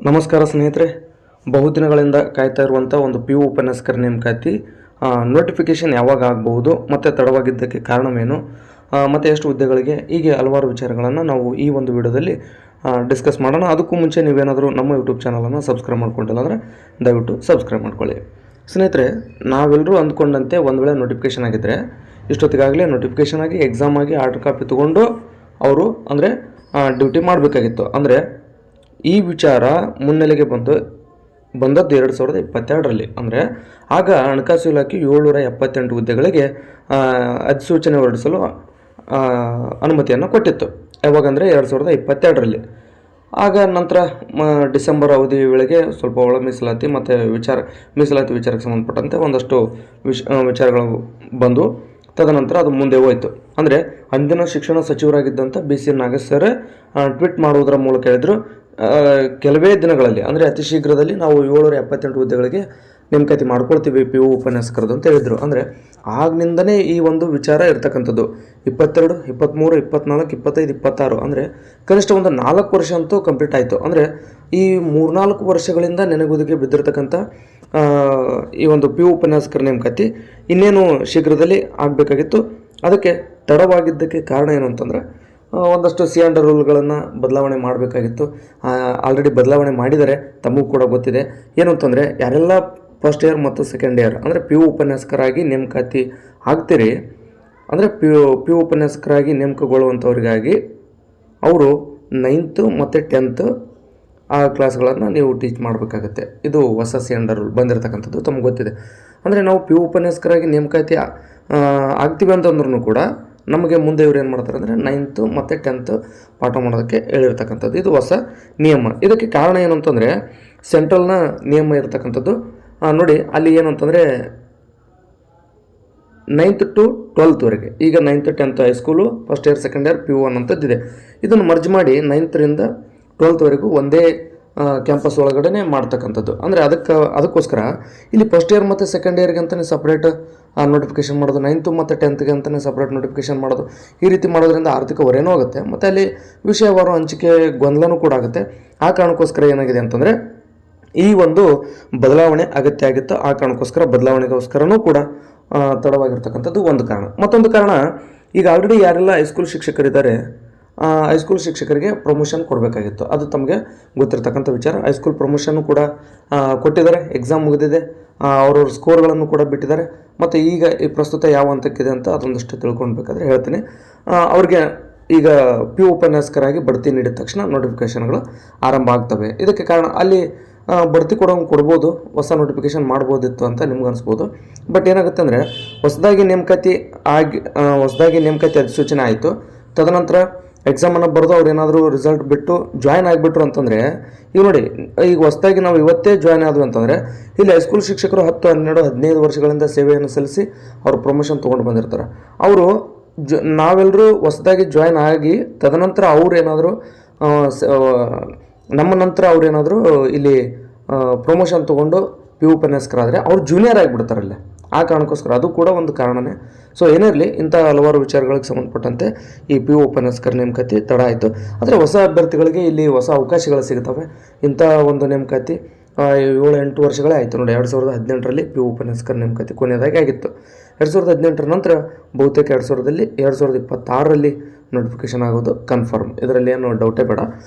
ನಮಸ್ಕಾರ ಸ್ನೇಹಿತರೆ, ಬಹುದಿನಗಳಿಂದ ಕಾಯ್ತಾ ಇರುವಂಥ ಒಂದು ಪಿ ಯು ಉಪನ್ಯಾಸಕರ ನೇಮಕಾತಿ ನೋಟಿಫಿಕೇಷನ್ ಯಾವಾಗ ಆಗಬಹುದು ಮತ್ತು ತಡವಾಗಿದ್ದಕ್ಕೆ ಕಾರಣವೇನು ಮತ್ತು ಎಷ್ಟು ಹುದ್ದೆಗಳಿಗೆ, ಹೀಗೆ ಹಲವಾರು ವಿಚಾರಗಳನ್ನು ನಾವು ಈ ಒಂದು ವಿಡಿಯೋದಲ್ಲಿ ಡಿಸ್ಕಸ್ ಮಾಡೋಣ. ಅದಕ್ಕೂ ಮುಂಚೆ ನೀವೇನಾದರೂ ನಮ್ಮ ಯೂಟ್ಯೂಬ್ ಚಾನಲನ್ನು ಸಬ್ಸ್ಕ್ರೈಬ್ ಮಾಡ್ಕೊಂಡಿಲ್ಲ ಅಂದರೆ ದಯವಿಟ್ಟು ಸಬ್ಸ್ಕ್ರೈಬ್ ಮಾಡ್ಕೊಳ್ಳಿ. ಸ್ನೇಹಿತರೆ, ನಾವೆಲ್ಲರೂ ಅಂದ್ಕೊಂಡಂತೆ ಒಂದು ವೇಳೆ ನೋಟಿಫಿಕೇಷನ್ ಆಗಿದ್ದರೆ ಇಷ್ಟೊತ್ತಿಗಾಗಲೇ ನೋಟಿಫಿಕೇಷನ್ ಆಗಿ ಎಕ್ಸಾಮ್ ಆಗಿ ಆರ್ಡರ್ ಕಾಪಿ ತೊಗೊಂಡು ಅವರು ಅಂದರೆ ಡ್ಯೂಟಿ ಮಾಡಬೇಕಾಗಿತ್ತು. ಅಂದರೆ ಈ ವಿಚಾರ ಮುನ್ನೆಲೆಗೆ ಬಂದದ್ದು 2022ರಲ್ಲಿ. ಅಂದರೆ ಆಗ ಹಣಕಾಸು ಇಲಾಖೆ 778 ಹುದ್ದೆಗಳಿಗೆ ಅಧಿಸೂಚನೆ ಹೊರಡಿಸಲು ಅನುಮತಿಯನ್ನು ಕೊಟ್ಟಿತ್ತು. ಯಾವಾಗಂದರೆ 2022ರಲ್ಲಿ. ಆಗ ನಂತರ ಡಿಸೆಂಬರ್ ಅವಧಿ ವೇಳೆಗೆ ಸ್ವಲ್ಪ ಒಳ ಮೀಸಲಾತಿ ಮತ್ತು ಮೀಸಲಾತಿ ವಿಚಾರಕ್ಕೆ ಸಂಬಂಧಪಟ್ಟಂತೆ ಒಂದಷ್ಟು ವಿಚಾರಗಳು ಬಂದು ತದನಂತರ ಅದು ಮುಂದೆ ಹೋಯಿತು. ಅಂದರೆ ಅಂದಿನ ಶಿಕ್ಷಣ ಸಚಿವರಾಗಿದ್ದಂಥ BC ನಾಗೇಶ್ ಸರ್ ಟ್ವೀಟ್ ಮಾಡುವುದರ ಮೂಲಕ ಹೇಳಿದರು, ಕೆಲವೇ ದಿನಗಳಲ್ಲಿ ಅಂದರೆ ಅತಿ ಶೀಘ್ರದಲ್ಲಿ ನಾವು 778 ಹುದ್ದೆಗಳಿಗೆ ನೇಮಕಾತಿ ಮಾಡ್ಕೊಳ್ತೀವಿ ಪಿ ಯು ಉಪನ್ಯಾಸಕರದು ಅಂತ ಹೇಳಿದರು. ಅಂದರೆ ಆಗ್ನಿಂದನೇ ಈ ಒಂದು ವಿಚಾರ ಇರ್ತಕ್ಕಂಥದ್ದು. 22, 23, 24, 25, 26 ಅಂದರೆ ಕನಿಷ್ಠ ಒಂದು 4 ವರ್ಷ ಅಂತೂ ಕಂಪ್ಲೀಟ್ ಆಯಿತು. ಅಂದರೆ ಈ 3-4 ವರ್ಷಗಳಿಂದ ನೆನೆಗುದಿಗೆ ಬಿದ್ದಿರತಕ್ಕಂಥ ಈ ಒಂದು ಪಿ ಯು ಉಪನ್ಯಾಸಕರ ನೇಮಕಾತಿ ಇನ್ನೇನು ಶೀಘ್ರದಲ್ಲಿ ಆಗಬೇಕಾಗಿತ್ತು. ಅದಕ್ಕೆ ತಡವಾಗಿದ್ದಕ್ಕೆ ಕಾರಣ ಏನು ಅಂತಂದರೆ ಒಂದಷ್ಟು C&R ರೂಲ್ಗಳನ್ನು ಬದಲಾವಣೆ ಮಾಡಬೇಕಾಗಿತ್ತು. ಆಲ್ರೆಡಿ ಬದಲಾವಣೆ ಮಾಡಿದರೆ, ತಮಗೂ ಕೂಡ ಗೊತ್ತಿದೆ. ಏನು ಅಂತಂದರೆ ಯಾರೆಲ್ಲ ಫಸ್ಟ್ ಇಯರ್ ಮತ್ತು ಸೆಕೆಂಡ್ ಇಯರ್ ಅಂದರೆ ಪಿ ಯು ಉಪನ್ಯಾಸಕರಾಗಿ ನೇಮಕಾತಿ ಆಗ್ತೀರಿ, ಅಂದರೆ ಪಿ ಯು ಉಪನ್ಯಾಸಕರಾಗಿ ನೇಮಕಗೊಳ್ಳುವಂಥವ್ರಿಗಾಗಿ ಅವರು 9th ಮತ್ತು 10th ಆ ಕ್ಲಾಸ್ಗಳನ್ನು ನೀವು ಟೀಚ್ ಮಾಡಬೇಕಾಗತ್ತೆ. ಇದು ಹೊಸ C&R ರೂಲ್ ಬಂದಿರತಕ್ಕಂಥದ್ದು, ತಮಗೆ ಗೊತ್ತಿದೆ. ಅಂದರೆ ನಾವು ಪಿ ಯು ಉಪನ್ಯಾಸಕರಾಗಿ ನೇಮಕಾತಿ ಆಗ್ತೀವಿ ಅಂತಂದ್ರೂ ಕೂಡ ನಮಗೆ ಮುಂದೆ ಇವ್ರು ಏನು ಮಾಡ್ತಾರೆ ಅಂದರೆ 9th ಮತ್ತು 10th ಪಾಠ ಮಾಡೋದಕ್ಕೆ ಹೇಳಿರ್ತಕ್ಕಂಥದ್ದು. ಇದು ಹೊಸ ನಿಯಮ. ಇದಕ್ಕೆ ಕಾರಣ ಏನು ಅಂತಂದರೆ ಸೆಂಟ್ರಲ್ನ ನಿಯಮ ಇರತಕ್ಕಂಥದ್ದು. ನೋಡಿ, ಅಲ್ಲಿ ಏನು ಅಂತಂದರೆ 9th to 12th ಈಗ 9th 10th high school, first year second year P U ಅನ್ನೋಂಥದ್ದಿದೆ. ಇದನ್ನು ಮರ್ಜ್ ಮಾಡಿ 9th ರಿಂದ 12th ಒಂದೇ ಕ್ಯಾಂಪಸ್ ಒಳಗಡೆ ಮಾಡ್ತಕ್ಕಂಥದ್ದು. ಅಂದರೆ ಅದಕ್ಕೋಸ್ಕರ ಇಲ್ಲಿ ಫಸ್ಟ್ ಇಯರ್ ಮತ್ತು ಸೆಕೆಂಡ್ ಇಯರ್ಗೆ ಅಂತಲೇ ಸಪ್ರೇಟ್ ನೋಟಿಫಿಕೇಷನ್ ಮಾಡೋದು, 9th ಮತ್ತು 10th ಅಂತಲೇ ಸಪ್ರೇಟ್ ನೋಟಿಫಿಕೇಷನ್ ಮಾಡೋದು. ಈ ರೀತಿ ಮಾಡೋದ್ರಿಂದ ಆರ್ಥಿಕ ಹೊರೆನೂ ಆಗುತ್ತೆ ಮತ್ತು ಅಲ್ಲಿ ವಿಷಯವಾರು ಹಂಚಿಕೆ ಗೊಂದಲನೂ ಕೂಡ ಆಗುತ್ತೆ. ಆ ಕಾರಣಕ್ಕೋಸ್ಕರ ಏನಾಗಿದೆ ಅಂತಂದರೆ ಈ ಒಂದು ಬದಲಾವಣೆ ಅಗತ್ಯ ಆಗಿತ್ತು. ಆ ಕಾರಣಕ್ಕೋಸ್ಕರ ಬದಲಾವಣೆಗೋಸ್ಕರನೂ ಕೂಡ ತಡವಾಗಿರ್ತಕ್ಕಂಥದ್ದು ಒಂದು ಕಾರಣ. ಮತ್ತೊಂದು ಕಾರಣ, ಈಗ ಆಲ್ರೆಡಿ ಯಾರೆಲ್ಲ ಹೈಸ್ಕೂಲ್ ಶಿಕ್ಷಕರಿದ್ದಾರೆ ಹೈಸ್ಕೂಲ್ ಶಿಕ್ಷಕರಿಗೆ ಪ್ರಮೋಷನ್ ಕೊಡಬೇಕಾಗಿತ್ತು. ಅದು ತಮಗೆ ಗೊತ್ತಿರತಕ್ಕಂಥ ವಿಚಾರ. ಹೈಸ್ಕೂಲ್ ಪ್ರಮೋಷನ್ನು ಕೂಡ ಕೊಟ್ಟಿದ್ದಾರೆ, ಎಕ್ಸಾಮ್ ಮುಗಿದಿದೆ, ಅವ್ರವ್ರ ಸ್ಕೋರ್ಗಳನ್ನು ಕೂಡ ಬಿಟ್ಟಿದ್ದಾರೆ. ಮತ್ತು ಈಗ ಈ ಪ್ರಸ್ತುತ ಯಾವ ಹಂತಕ್ಕಿದೆ ಅಂತ ಅದೊಂದಷ್ಟು ತಿಳ್ಕೊಳ್ಬೇಕಾದ್ರೆ ಹೇಳ್ತೀನಿ. ಅವ್ರಿಗೆ ಈಗ ಪಿ ಯು ಉಪನ್ಯಾಸಕರಾಗಿ ಬಡ್ತಿ ನೀಡಿದ ತಕ್ಷಣ ನೋಟಿಫಿಕೇಷನ್ಗಳು ಆರಂಭ ಆಗ್ತವೆ. ಇದಕ್ಕೆ ಕಾರಣ ಅಲ್ಲಿ ಬಡ್ತಿ ಕೊಡ್ಬೋದು, ಹೊಸ ನೋಟಿಫಿಕೇಷನ್ ಮಾಡ್ಬೋದಿತ್ತು ಅಂತ ನಿಮ್ಗೆ ಅನಿಸ್ಬೋದು. ಬಟ್ ಏನಾಗುತ್ತೆ ಅಂದರೆ ಹೊಸದಾಗಿ ನೇಮಕಾತಿ ಅಧಿಸೂಚನೆ ಆಯಿತು. ತದನಂತರ ಎಕ್ಸಾಮನ್ನು ಬರೆದು ಅವ್ರು ಏನಾದರೂ ರಿಸಲ್ಟ್ ಬಿಟ್ಟು ಜಾಯ್ನ್ ಆಗಿಬಿಟ್ರು ಅಂತಂದರೆ, ಈಗ ನೋಡಿ, ಈಗ ಹೊಸದಾಗಿ ನಾವು ಇವತ್ತೇ ಜಾಯ್ನ್ ಆದ್ವಿ ಅಂತಂದರೆ ಇಲ್ಲಿ ಹೈಸ್ಕೂಲ್ ಶಿಕ್ಷಕರು 10, 12, 15 ವರ್ಷಗಳಿಂದ ಸೇವೆಯನ್ನು ಸಲ್ಲಿಸಿ ಅವರು ಪ್ರಮೋಷನ್ ತೊಗೊಂಡು ಬಂದಿರ್ತಾರೆ. ಅವರು ನಾವೆಲ್ಲರೂ ಹೊಸದಾಗಿ ಜಾಯ್ನ್ ಆಗಿ ತದನಂತರ ಅವ್ರೇನಾದರೂ ನಮ್ಮ ನಂತರ ಅವ್ರೇನಾದರೂ ಇಲ್ಲಿ ಪ್ರಮೋಷನ್ ತೊಗೊಂಡು ಪಿ ಯು ಉಪನ್ಯಾಸಕರಾದರೆ ಅವ್ರು ಜೂನಿಯರ್ ಆಗಿಬಿಡ್ತಾರಲ್ಲ. ಆ ಕಾರಣಕ್ಕೋಸ್ಕರ ಅದು ಕೂಡ ಒಂದು ಕಾರಣನೇ. ಸೊ ಏನೇ ಇರಲಿ, ಇಂಥ ಹಲವಾರು ವಿಚಾರಗಳಿಗೆ ಸಂಬಂಧಪಟ್ಟಂತೆ ಈ ಪಿ ಯು ಉಪನ್ಯಾಸಕರ ನೇಮಕಾತಿ ತಡ ಆಯಿತು. ಆದರೆ ಹೊಸ ಅಭ್ಯರ್ಥಿಗಳಿಗೆ ಇಲ್ಲಿ ಹೊಸ ಅವಕಾಶಗಳು ಸಿಗುತ್ತವೆ. ಇಂಥ ಒಂದು ನೇಮಕಾತಿ 7-8 ವರ್ಷಗಳೇ ಆಯಿತು ನೋಡಿ. 2018ರಲ್ಲಿ ಪಿ ಯು ಉಪನ್ಯಾಸಕರ ನೇಮಕಾತಿ ಕೊನೆಯದಾಗಿ ಆಗಿತ್ತು. 2018 ನಂತರ ಬಹುತೇಕ 2026ರಲ್ಲಿ ನೋಟಿಫಿಕೇಷನ್ ಆಗೋದು ಕನ್ಫರ್ಮ್. ಇದರಲ್ಲಿ ಏನು ಡೌಟೇ ಬೇಡ.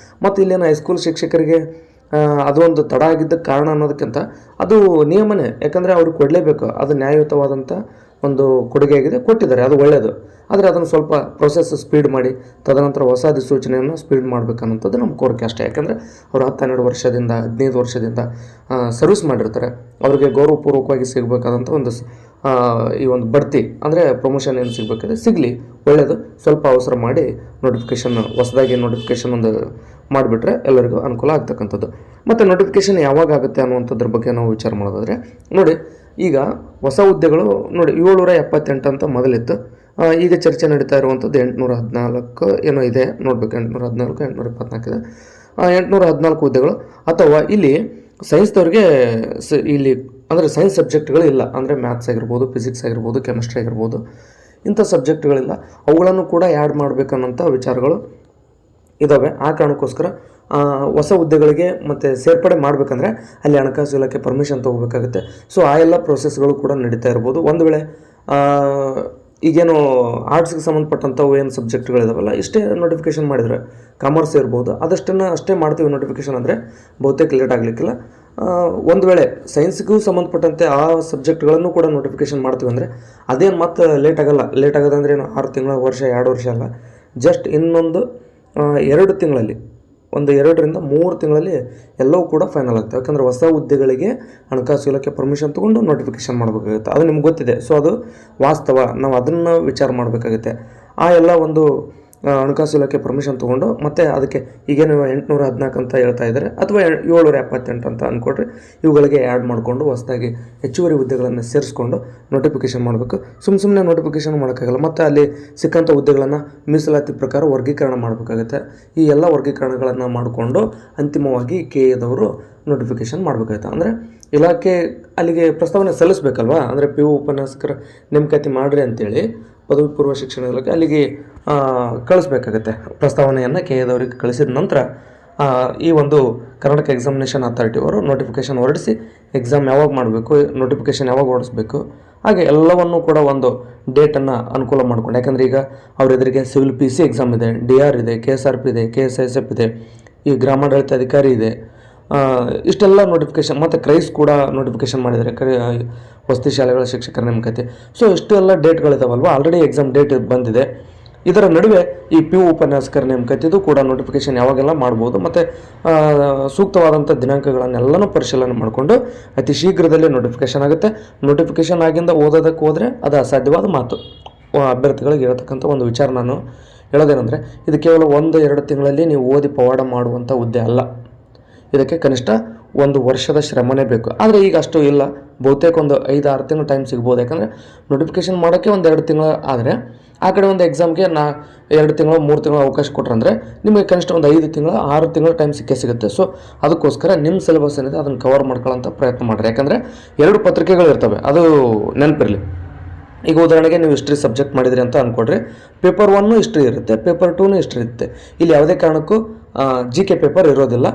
ಮತ್ತು ಇಲ್ಲೇನು ಹೈಸ್ಕೂಲ್ ಶಿಕ್ಷಕರಿಗೆ ಅದೊಂದು ತಡ ಆಗಿದ್ದ ಕಾರಣ ಅನ್ನೋದಕ್ಕಿಂತ ಅದು ನಿಯಮನೇ. ಯಾಕಂದರೆ ಅವ್ರಿಗೆ ಕೊಡಲೇಬೇಕು, ಅದು ನ್ಯಾಯಯುತವಾದಂಥ ಒಂದು ಕೊಡುಗೆಯಾಗಿದೆ, ಕೊಟ್ಟಿದ್ದಾರೆ, ಅದು ಒಳ್ಳೆಯದು. ಆದರೆ ಅದನ್ನು ಸ್ವಲ್ಪ ಪ್ರೊಸೆಸ್ ಸ್ಪೀಡ್ ಮಾಡಿ ತದನಂತರ ಹೊಸ ಅಧಿಸೂಚನೆಯನ್ನು ಸ್ಪೀಡ್ ಮಾಡಬೇಕನ್ನೋಂಥದ್ದು ನಮ್ಮ ಕೋರಿಕೆ ಅಷ್ಟೇ. ಯಾಕಂದರೆ ಅವರು 10-12 ವರ್ಷದಿಂದ 15 ವರ್ಷದಿಂದ ಸರ್ವಿಸ್ ಮಾಡಿರ್ತಾರೆ. ಅವರಿಗೆ ಗೌರವಪೂರ್ವಕವಾಗಿ ಸಿಗಬೇಕಾದಂಥ ಈ ಒಂದು ಬಡ್ತಿ ಅಂದರೆ ಪ್ರಮೋಷನ್ ಏನು ಸಿಗಬೇಕಿದೆ ಸಿಗಲಿ, ಒಳ್ಳೆಯದು. ಸ್ವಲ್ಪ ಅವಸರ ಮಾಡಿ ಹೊಸದಾಗಿ ನೋಟಿಫಿಕೇಷನ್ ಒಂದು ಮಾಡಿಬಿಟ್ರೆ ಎಲ್ಲರಿಗೂ ಅನುಕೂಲ ಆಗ್ತಕ್ಕಂಥದ್ದು. ಮತ್ತು ನೋಟಿಫಿಕೇಷನ್ ಯಾವಾಗ ಆಗುತ್ತೆ ಅನ್ನುವಂಥದ್ರ ಬಗ್ಗೆ ನಾವು ವಿಚಾರ ಮಾಡೋದಾದರೆ, ನೋಡಿ, ಈಗ ಹೊಸ ಹುದ್ದೆಗಳು ನೋಡಿ 778 ಅಂತ ಮೊದಲಿತ್ತು. ಈಗ ಚರ್ಚೆ ನಡೀತಾ ಇರುವಂಥದ್ದು 814 ಏನೋ ಇದೆ, ನೋಡಬೇಕು. 814, 824 ಇದೆ. 814 ಹುದ್ದೆಗಳು. ಅಥವಾ ಇಲ್ಲಿ ಸೈನ್ಸ್ದವ್ರಿಗೆ ಇಲ್ಲಿ ಅಂದರೆ ಸೈನ್ಸ್ ಸಬ್ಜೆಕ್ಟ್ಗಳು ಇಲ್ಲ. ಅಂದರೆ ಮ್ಯಾಥ್ಸ್ ಆಗಿರ್ಬೋದು, ಫಿಸಿಕ್ಸ್ ಆಗಿರ್ಬೋದು, ಕೆಮಿಸ್ಟ್ರಿ ಆಗಿರ್ಬೋದು, ಇಂಥ ಸಬ್ಜೆಕ್ಟ್ಗಳಿಲ್ಲ. ಅವುಗಳನ್ನು ಕೂಡ ಆ್ಯಡ್ ಮಾಡಬೇಕನ್ನೋಂಥ ವಿಚಾರಗಳು ಇದ್ದಾವೆ. ಆ ಕಾರಣಕ್ಕೋಸ್ಕರ ಹೊಸ ಹುದ್ದೆಗಳಿಗೆ ಮತ್ತು ಸೇರ್ಪಡೆ ಮಾಡಬೇಕಂದ್ರೆ ಅಲ್ಲಿ ಹಣಕಾಸು ಇಲಾಖೆ ಪರ್ಮಿಷನ್ ತೊಗೋಬೇಕಾಗುತ್ತೆ. ಸೊ ಆ ಎಲ್ಲ ಪ್ರೊಸೆಸ್ಗಳು ಕೂಡ ನಡೀತಾ ಇರ್ಬೋದು. ಒಂದು ವೇಳೆ ಈಗೇನು ಆರ್ಟ್ಸ್ಗೆ ಸಂಬಂಧಪಟ್ಟಂಥವು ಏನು ಸಬ್ಜೆಕ್ಟ್ಗಳಿದಾವಲ್ಲ, ಇಷ್ಟೇ ನೋಟಿಫಿಕೇಷನ್ ಮಾಡಿದರೆ ಕಾಮರ್ಸ್ ಇರ್ಬೋದು, ಅಷ್ಟೇ ಮಾಡ್ತೀವಿ ನೋಟಿಫಿಕೇಷನ್ ಅಂದರೆ ಬಹುತೇಕ ಲೇಟ್ ಆಗಲಿಕ್ಕಿಲ್ಲ. ಒಂದು ವೇಳೆ ಸೈನ್ಸ್ಗೂ ಸಂಬಂಧಪಟ್ಟಂತೆ ಆ ಸಬ್ಜೆಕ್ಟ್ಗಳನ್ನು ಕೂಡ ನೋಟಿಫಿಕೇಷನ್ ಮಾಡ್ತೀವಿ ಅಂದರೆ ಅದೇನು ಮತ್ತೆ ಲೇಟ್ ಆಗೋದಂದ್ರೆ ಏನು 6 ತಿಂಗಳ, ವರ್ಷ, 2 ವರ್ಷ ಅಲ್ಲ, ಜಸ್ಟ್ ಇನ್ನೊಂದು 2 ತಿಂಗಳಲ್ಲಿ, 2ರಿಂದ 3 ತಿಂಗಳಲ್ಲಿ ಎಲ್ಲವೂ ಕೂಡ ಫೈನಲ್ ಆಗ್ತವೆ. ಯಾಕಂದರೆ ಹೊಸ ಹುದ್ದೆಗಳಿಗೆ ಹಣಕಾಸು ಇಲಾಖೆ ಪರ್ಮಿಷನ್ ತೊಗೊಂಡು ನೋಟಿಫಿಕೇಷನ್ ಮಾಡಬೇಕಾಗುತ್ತೆ. ಅದು ನಿಮ್ಗೆ ಗೊತ್ತಿದೆ. ಸೊ ಅದು ವಾಸ್ತವ, ನಾವು ಅದನ್ನು ವಿಚಾರ ಮಾಡಬೇಕಾಗುತ್ತೆ. ಆ ಎಲ್ಲ ಒಂದು ಹಣಕಾಸು ಇಲಾಖೆ ಪರ್ಮಿಷನ್ ತೊಗೊಂಡು ಮತ್ತು ಅದಕ್ಕೆ ಈಗೇನು 814 ಅಂತ ಹೇಳ್ತಾ ಇದ್ದಾರೆ, ಅಥವಾ 778 ಅಂತ ಅಂದ್ಕೊಡ್ರಿ, ಇವುಗಳಿಗೆ ಆ್ಯಡ್ ಮಾಡಿಕೊಂಡು ಹೊಸದಾಗಿ ಹೆಚ್ಚುವರಿ ಹುದ್ದೆಗಳನ್ನು ಸೇರಿಸ್ಕೊಂಡು ನೋಟಿಫಿಕೇಷನ್ ಮಾಡಬೇಕು. ಸುಮ್ಮನೆ ನೋಟಿಫಿಕೇಷನ್ ಮಾಡೋಕ್ಕಾಗಲ್ಲ. ಮತ್ತು ಅಲ್ಲಿ ಸಿಕ್ಕಂಥ ಹುದ್ದೆಗಳನ್ನು ಮೀಸಲಾತಿ ಪ್ರಕಾರ ವರ್ಗೀಕರಣ ಮಾಡಬೇಕಾಗುತ್ತೆ. ಈ ಎಲ್ಲ ವರ್ಗೀಕರಣಗಳನ್ನು ಮಾಡಿಕೊಂಡು ಅಂತಿಮವಾಗಿ KAದವರು ನೋಟಿಫಿಕೇಷನ್ ಮಾಡಬೇಕಾಗುತ್ತೆ. ಅಂದರೆ ಇಲಾಖೆ ಅಲ್ಲಿಗೆ ಪ್ರಸ್ತಾವನೆ ಸಲ್ಲಿಸಬೇಕಲ್ವಾ. ಅಂದರೆ PU ಉಪನ್ಯಾಸಕರ ನೇಮಕಾತಿ ಮಾಡಿರಿ ಅಂತೇಳಿ ಪದವಿ ಪೂರ್ವ ಶಿಕ್ಷಣ ಇಲಾಖೆ ಅಲ್ಲಿಗೆ ಕಳಿಸ್ಬೇಕಾಗತ್ತೆ. ಪ್ರಸ್ತಾವನೆಯನ್ನು KAದವರಿಗೆ ಕಳಿಸಿದ ನಂತರ ಈ ಒಂದು ಕರ್ನಾಟಕ ಎಕ್ಸಾಮಿನೇಷನ್ ಅಥಾರಿಟಿ ಅವರು ನೋಟಿಫಿಕೇಷನ್ ಹೊರಡಿಸಿ ಎಕ್ಸಾಮ್ ಯಾವಾಗ ಮಾಡಬೇಕು, ನೋಟಿಫಿಕೇಷನ್ ಯಾವಾಗ ಹೊರಡಿಸ್ಬೇಕು, ಹಾಗೆ ಎಲ್ಲವನ್ನೂ ಕೂಡ ಒಂದು ಡೇಟನ್ನು ಅನುಕೂಲ ಮಾಡಿಕೊಂಡು. ಯಾಕಂದರೆ ಈಗ ಅವ್ರ ಎದುರಿಗೆ ಸಿವಿಲ್ PC ಎಕ್ಸಾಮ್ ಇದೆ, DR ಇದೆ, KSRP ಇದೆ, KSISF ಇದೆ, ಈ ಗ್ರಾಮಾಡಳಿತ ಅಧಿಕಾರಿ ಇದೆ, ಇಷ್ಟೆಲ್ಲ ನೋಟಿಫಿಕೇಷನ್, ಮತ್ತು ಕ್ರೈಸ್ ಕೂಡ ನೋಟಿಫಿಕೇಷನ್ ಮಾಡಿದ್ದಾರೆ, ವಸತಿ ಶಾಲೆಗಳ ಶಿಕ್ಷಕರ ನೇಮಕಾತಿ. ಸೊ ಇಷ್ಟೆಲ್ಲ ಡೇಟ್ಗಳಿದಾವಲ್ವ, ಆಲ್ರೆಡಿ ಎಕ್ಸಾಮ್ ಡೇಟ್ ಬಂದಿದೆ. ಇದರ ನಡುವೆ ಈ PU ಉಪನ್ಯಾಸಕರ ನೇಮಕಾತಿದು ಕೂಡ ನೋಟಿಫಿಕೇಷನ್ ಯಾವಾಗೆಲ್ಲ ಮಾಡ್ಬೋದು, ಮತ್ತು ಸೂಕ್ತವಾದಂಥ ದಿನಾಂಕಗಳನ್ನೆಲ್ಲನೂ ಪರಿಶೀಲನೆ ಮಾಡಿಕೊಂಡು ಅತಿ ಶೀಘ್ರದಲ್ಲೇ ನೋಟಿಫಿಕೇಷನ್ ಆಗುತ್ತೆ. ನೋಟಿಫಿಕೇಷನ್ ಆಗಿಂದ ಓದೋದಕ್ಕೆ ಹೋದರೆ ಅದು ಅಸಾಧ್ಯವಾದ ಮಾತು. ಅಭ್ಯರ್ಥಿಗಳಿಗೆ ಹೇಳ್ತಕ್ಕಂಥ ಒಂದು ವಿಚಾರ ನಾನು ಹೇಳೋದೇನೆಂದರೆ, ಇದು ಕೇವಲ 1-2 ತಿಂಗಳಲ್ಲಿ ನೀವು ಓದಿ ಪವಾಡ ಮಾಡುವಂಥ ಹುದ್ದೆ ಅಲ್ಲ. ಇದಕ್ಕೆ ಕನಿಷ್ಠ 1 ವರ್ಷದ ಶ್ರಮನೇ ಬೇಕು. ಆದರೆ ಈಗ ಅಷ್ಟು ಇಲ್ಲ, ಬಹುತೇಕ ಒಂದು 5-6 ತಿಂಗಳು ಟೈಮ್ ಸಿಗ್ಬೋದು. ಯಾಕಂದರೆ ನೋಟಿಫಿಕೇಷನ್ ಮಾಡೋಕ್ಕೆ 1-2 ತಿಂಗಳು, ಆದರೆ ಆ ಕಡೆ ಒಂದು ಎಕ್ಸಾಮ್ಗೆ 2 ತಿಂಗಳು 3 ತಿಂಗಳು ಅವಕಾಶ ಕೊಟ್ರಂದರೆ ನಿಮಗೆ ಕನಿಷ್ಠ ಒಂದು 5 ತಿಂಗಳು 6 ತಿಂಗಳು ಟೈಮ್ ಸಿಗುತ್ತೆ. ಸೊ ಅದಕ್ಕೋಸ್ಕರ ನಿಮ್ಮ ಸಿಲೆಬಸ್ ಏನಿದೆ ಅದನ್ನು ಕವರ್ ಮಾಡ್ಕೊಳ್ಳೋಂಥ ಪ್ರಯತ್ನ ಮಾಡಿರಿ. ಯಾಕಂದರೆ 2 ಪತ್ರಿಕೆಗಳು ಇರ್ತವೆ, ಅದು ನೆನಪಿರಲಿ. ಈಗ ಉದಾಹರಣೆಗೆ ನೀವು ಹಿಸ್ಟ್ರಿ ಸಬ್ಜೆಕ್ಟ್ ಮಾಡಿದ್ರಿ ಅಂತ ಅಂದ್ಕೊಡ್ರಿ, ಪೇಪರ್ 1 ಹಿಸ್ಟ್ರಿ ಇರುತ್ತೆ, ಪೇಪರ್ 2 ಹಿಸ್ಟ್ರಿ ಇರುತ್ತೆ. ಇಲ್ಲಿ ಯಾವುದೇ ಕಾರಣಕ್ಕೂ GK ಪೇಪರ್ ಇರೋದಿಲ್ಲ.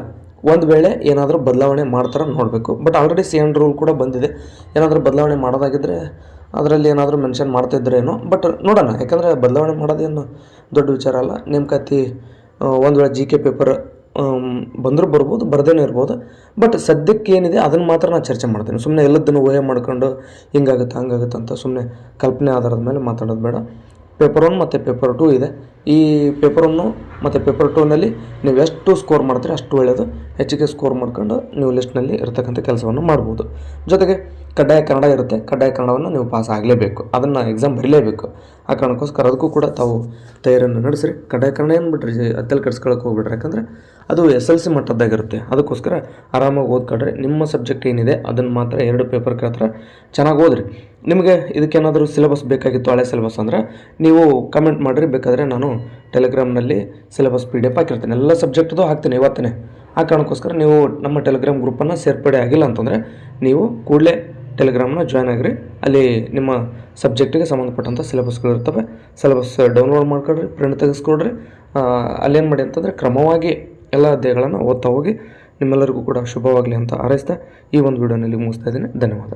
ಒಂದು ವೇಳೆ ಏನಾದರೂ ಬದಲಾವಣೆ ಮಾಡ್ತಾರೆ ನೋಡಬೇಕು. ಬಟ್ ಆಲ್ರೆಡಿ CN ರೂಲ್ ಕೂಡ ಬಂದಿದೆ. ಏನಾದರೂ ಬದಲಾವಣೆ ಮಾಡೋದಾಗಿದ್ದರೆ ಅದರಲ್ಲಿ ಏನಾದರೂ ಮೆನ್ಷನ್ ಮಾಡ್ತಿದ್ರೇನೋ, ಬಟ್ ನೋಡೋಣ. ಯಾಕಂದರೆ ಬದಲಾವಣೆ ಮಾಡೋದೇನು ದೊಡ್ಡ ವಿಚಾರ ಅಲ್ಲ. ನೇಮಕಾತಿ ಒಂದು ವೇಳೆ GK ಪೇಪರ್ ಬಂದರೂ ಬರ್ಬೋದು, ಬರದೇನೂ ಇರ್ಬೋದು. ಬಟ್ ಸದ್ಯಕ್ಕೆ ಏನಿದೆ ಅದನ್ನು ಮಾತ್ರ ನಾನು ಚರ್ಚೆ ಮಾಡ್ತೀನಿ. ಸುಮ್ಮನೆ ಎಲ್ಲದನ್ನು ಊಹೆ ಮಾಡ್ಕೊಂಡು ಹಿಂಗಾಗುತ್ತೆ ಹಂಗಾಗುತ್ತೆ ಅಂತ ಸುಮ್ಮನೆ ಕಲ್ಪನೆ ಆಧಾರದ ಮೇಲೆ ಮಾತಾಡೋದು ಬೇಡ. ಪೇಪರ್ 1 ಮತ್ತು ಪೇಪರ್ 2 ಇದೆ. ಈ ಪೇಪರ್ 1 ಮತ್ತು ಪೇಪರ್ 2ನಲ್ಲಿ ನೀವು ಎಷ್ಟು ಸ್ಕೋರ್ ಮಾಡ್ತೀರಿ ಅಷ್ಟು ಒಳ್ಳೆಯದು. ಹೆಚ್ಚಿಗೆ ಸ್ಕೋರ್ ಮಾಡ್ಕೊಂಡು ನೀವು ಲಿಸ್ಟ್ನಲ್ಲಿ ಇರತಕ್ಕಂಥ ಕೆಲಸವನ್ನು ಮಾಡ್ಬೋದು. ಜೊತೆಗೆ ಕಡ್ಡಾಯ ಕನ್ನಡ ಇರುತ್ತೆ. ಕಡ್ಡಾಯ ಕನ್ನಡವನ್ನು ನೀವು ಪಾಸ್ ಆಗಲೇಬೇಕು, ಅದನ್ನು ಎಕ್ಸಾಮ್ ಬರೀಲೇಬೇಕು. ಆ ಕಾರಣಕ್ಕೋಸ್ಕರ ಅದಕ್ಕೂ ಕೂಡ ತಾವು ತಯಾರಿಯನ್ನು ನಡೆಸಿರಿ. ಕಡ್ಡಾಯ ಕನ್ನಡ ಏನು ಬಿಡ್ರಿ, ಅತ್ತಲ್ಲಿ ಕೆಡ್ಸ್ಕೊಳಕ್ಕೆ ಹೋಗ್ಬಿಡ್ರಿ. ಯಾಕಂದರೆ ಅದು SLC ಮಟ್ಟದ್ದಾಗಿರುತ್ತೆ. ಅದಕ್ಕೋಸ್ಕರ ಆರಾಮಾಗಿ ಓದ್ಕೊಳ್ರಿ. ನಿಮ್ಮ ಸಬ್ಜೆಕ್ಟ್ ಏನಿದೆ ಅದನ್ನು ಮಾತ್ರ 2 ಪೇಪರ್ ಕೇಳ್ತಾರೆ, ಚೆನ್ನಾಗಿ ಓದ್ರಿ. ನಿಮಗೆ ಇದಕ್ಕೇನಾದರೂ ಸಿಲೆಬಸ್ ಬೇಕಾಗಿತ್ತು, ಹಳೆ ಸಿಲೆಬಸ್ ಅಂದರೆ ನೀವು ಕಮೆಂಟ್ ಮಾಡಿರಿ. ಬೇಕಾದರೆ ನಾನು ಟೆಲಿಗ್ರಾಮ್ನಲ್ಲಿ ಸಿಲೆಬಸ್ PDF ಹಾಕಿರ್ತೀನಿ, ಎಲ್ಲ ಸಬ್ಜೆಕ್ಟ್ದು ಹಾಕ್ತೀನಿ ಇವತ್ತೇ. ಆ ಕಾರಣಕ್ಕೋಸ್ಕರ ನೀವು ನಮ್ಮ ಟೆಲಿಗ್ರಾಮ್ ಗ್ರೂಪನ್ನು ಸೇರ್ಪಡೆ ಆಗಿಲ್ಲ ಅಂತಂದರೆ ನೀವು ಕೂಡಲೇ ಟೆಲಿಗ್ರಾಮ್ನ ಜಾಯ್ನ್ ಆಗಿರಿ. ಅಲ್ಲಿ ನಿಮ್ಮ ಸಬ್ಜೆಕ್ಟಿಗೆ ಸಂಬಂಧಪಟ್ಟಂಥ ಸಿಲೆಬಸ್ಗಳು ಇರ್ತವೆ. ಸಿಲೆಬಸ್ ಡೌನ್ಲೋಡ್ ಮಾಡ್ಕೊಳ್ರಿ, ಪ್ರಿಂಟ್ ತೆಗೆಸ್ಕೊಡ್ರಿ. ಅಲ್ಲೇನು ಮಾಡಿ ಅಂತಂದರೆ ಕ್ರಮವಾಗಿ ಎಲ್ಲ ಅಧ್ಯಾಯಗಳನ್ನು ಓದ್ತಾ ಹೋಗಿ. ನಿಮ್ಮೆಲ್ಲರಿಗೂ ಕೂಡ ಶುಭವಾಗಲಿ ಅಂತ ಹಾರೈಸ್ತಾ ಈ ಒಂದು ವಿಡಿಯೋನಲ್ಲಿ ಮುಗಿಸ್ತಾ ಇದ್ದೀನಿ. ಧನ್ಯವಾದ.